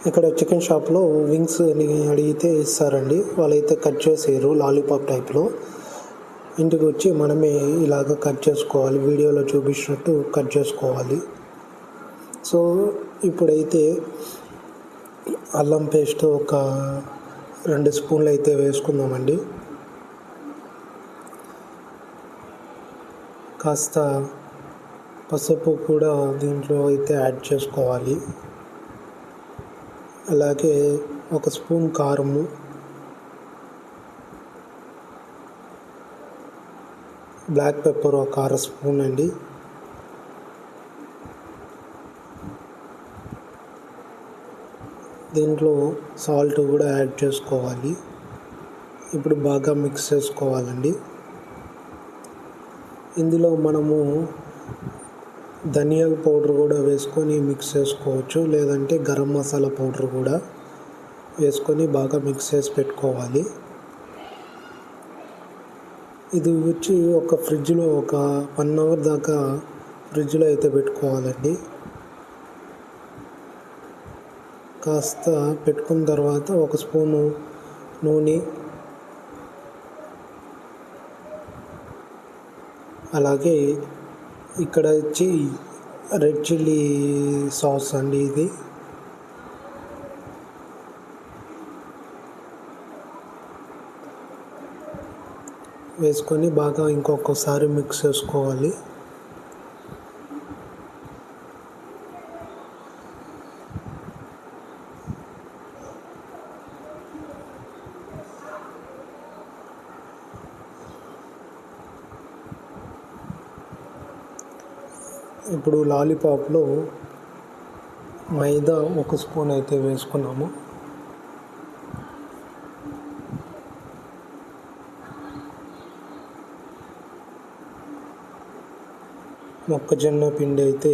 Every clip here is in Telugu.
ఇక్కడ చికెన్ షాప్లో వింగ్స్ అడిగితే ఇస్తారండి. వాళ్ళైతే కట్ చేసేయరు లాలీపాప్ టైప్లో. ఇంటికి వచ్చి మనమే ఇలాగ కట్ చేసుకోవాలి, వీడియోలో చూపించినట్టు కట్ చేసుకోవాలి. సో ఇప్పుడైతే అల్లం పేస్ట్ ఒక 2 స్పూన్లు అయితే వేసుకుందామండి. కాస్త పసుపు కూడా దీంట్లో అయితే యాడ్ చేసుకోవాలి. అలాగే 1 స్పూన్ కారము, బ్లాక్ పెప్పర్ ఒక 1/2 స్పూన్ అండి. దీంట్లో సాల్ట్ కూడా యాడ్ చేసుకోవాలి. ఇప్పుడు బాగా మిక్స్ చేసుకోవాలండి. ఇందులో మనము ధనియాల పౌడర్ కూడా వేసుకొని మిక్స్ చేసుకోవచ్చు, లేదంటే గరం మసాలా పౌడర్ కూడా వేసుకొని బాగా మిక్స్ చేసి పెట్టుకోవాలి. ఇది వచ్చి ఫ్రిడ్జ్లో ఒక 1 అవర్ దాకా ఫ్రిడ్జ్లో అయితే పెట్టుకోవాలండి. కాస్త పెట్టుకున్న తర్వాత 1 స్పూను నూనె, అలాగే ఇక్కడ వచ్చి రెడ్ చిల్లీ సాస్ అండి. ఇది వేసుకొని బాగా ఇంకొకసారి మిక్స్ చేసుకోవాలి. ఇప్పుడు లాలీపాప్లో మైదా 1 స్పూన్ అయితే వేసుకున్నాము. మొక్కజొన్న పిండి అయితే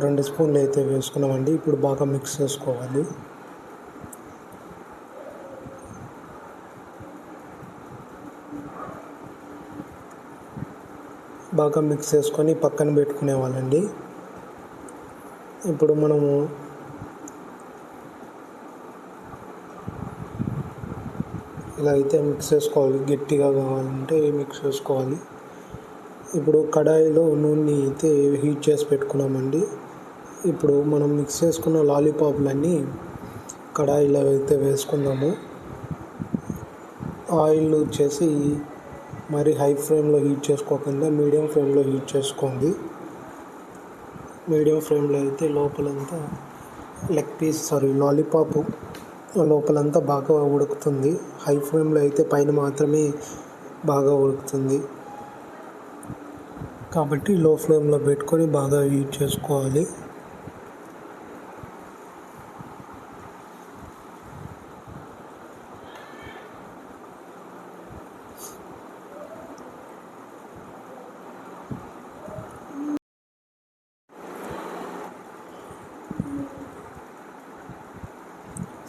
2 స్పూన్లు అయితే వేసుకున్నామండి. ఇప్పుడు బాగా మిక్స్ చేసుకోవాలి. బాగా మిక్స్ చేసుకొని పక్కన పెట్టుకునేవాళ్ళండి. ఇప్పుడు మనము ఇలా అయితే మిక్స్ చేసుకోవాలి. గట్టిగా కావాలంటే మిక్స్ చేసుకోవాలి. ఇప్పుడు కడాయిలో నూనె అయితే హీట్ చేసి పెట్టుకున్నామండి. ఇప్పుడు మనం మిక్స్ చేసుకున్న లాలీపాప్లన్నీ కడాయిలో అయితే వేసుకుందాము. ఆయిల్ వచ్చేసి మరి హై ఫ్లేమ్లో హీట్ చేసుకోకుండా మీడియం ఫ్లేమ్లో హీట్ చేసుకోండి. మీడియం ఫ్లేమ్లో అయితే లోపలంతా లాలీపాప్ లోపలంతా బాగా ఉడుకుతుంది. హై ఫ్లేమ్లో అయితే పైన మాత్రమే బాగా ఉడుకుతుంది. కాబట్టి లో ఫ్లేమ్లో పెట్టుకొని బాగా హీట్ చేసుకోవాలి.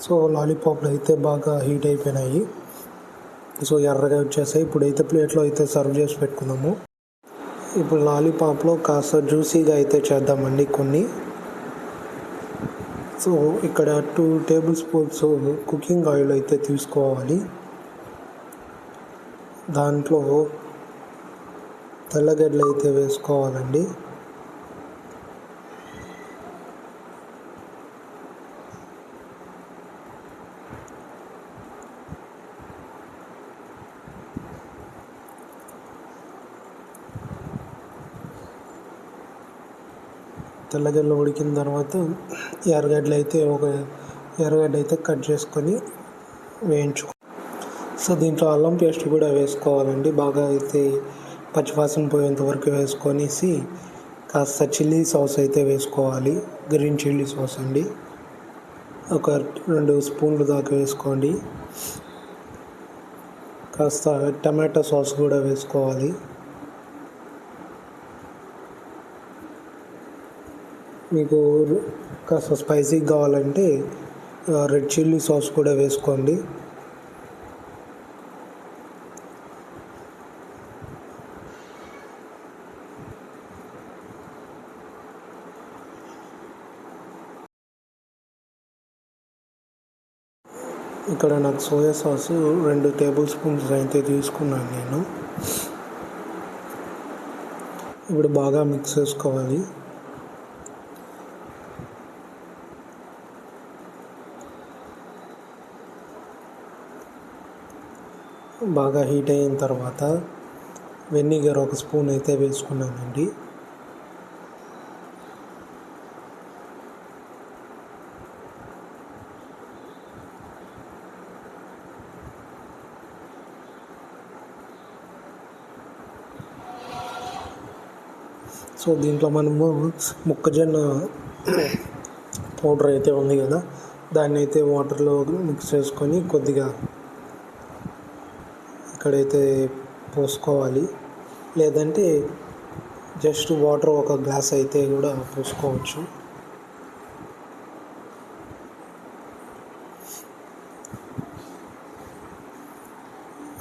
సో లాలీపాప్లు అయితే బాగా హీట్ అయిపోయినాయి. సో ఎర్రగా వచ్చేసాయి. ఇప్పుడైతే ప్లేట్లో అయితే సర్వ్ చేసి పెట్టుకుందాము. ఇప్పుడు లాలీపాప్లో కాస్త జ్యూసీగా అయితే చేద్దామండి కొన్ని. సో ఇక్కడ 2 టేబుల్ స్పూన్స్ కుకింగ్ ఆయిల్ అయితే తీసుకోవాలి. దాంట్లో తెల్లగడ్డలు అయితే వేసుకోవాలండి. తెల్లగడ్డలు ఉడికిన తర్వాత ఎర్రగడ్డ అయితే కట్ చేసుకొని వేయించుకో. సో దీంట్లో అల్లం పేస్ట్ కూడా వేసుకోవాలండి. బాగా అయితే పచ్చివాసన పోయేంత వరకు వేసుకొనేసి కాస్త చిల్లీ సాస్ అయితే వేసుకోవాలి. గ్రీన్ చిల్లీ సాస్ అండి, ఒక 2 స్పూన్లు దాకా వేసుకోండి. కాస్త టమాటో సాస్ కూడా వేసుకోవాలి. మీకు కాస్త స్పైసీగా కావాలంటే రెడ్ చిల్లీ సాస్ కూడా వేసుకోండి. ఇక్కడ నాకు సోయా సాస్ 2 టేబుల్ స్పూన్స్ అయితే తీసుకున్నాను నేను. ఇప్పుడు బాగా మిక్స్ చేసుకోవాలి. బాగా హీట్ అయిన తర్వాత వెనిగర్ 1 స్పూన్ అయితే వేసుకున్నానండి. సో దీంట్లో మనము మొక్కజొన్న పౌడర్ అయితే ఉంది కదా, దాన్ని అయితే వాటర్లో మిక్స్ చేసుకొని కొద్దిగా ఇక్కడైతే పోసుకోవాలి. లేదంటే జస్ట్ వాటర్ 1 గ్లాస్ అయితే కూడా పోసుకోవచ్చు.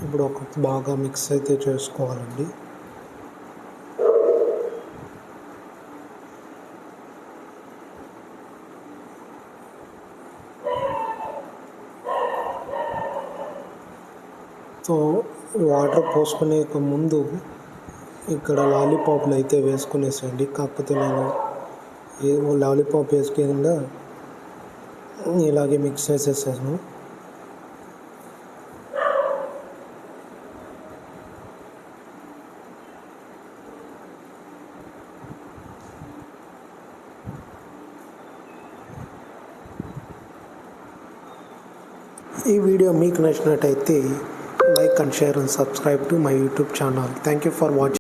ఇప్పుడు బాగా మిక్స్ అయితే చేసుకోవాలండి. సో వాటర్ పోసుకునే ముందు ఇక్కడ లాలీపాప్లు అయితే వేసుకునేసేయండి. కాకపోతే నేను లాలీపాప్ వేసుకుండా ఇలాగే మిక్స్ చేసేసాను. ఈ వీడియో మీకు నచ్చినట్టయితే like and share and subscribe to my YouTube channel. Thank you for watching.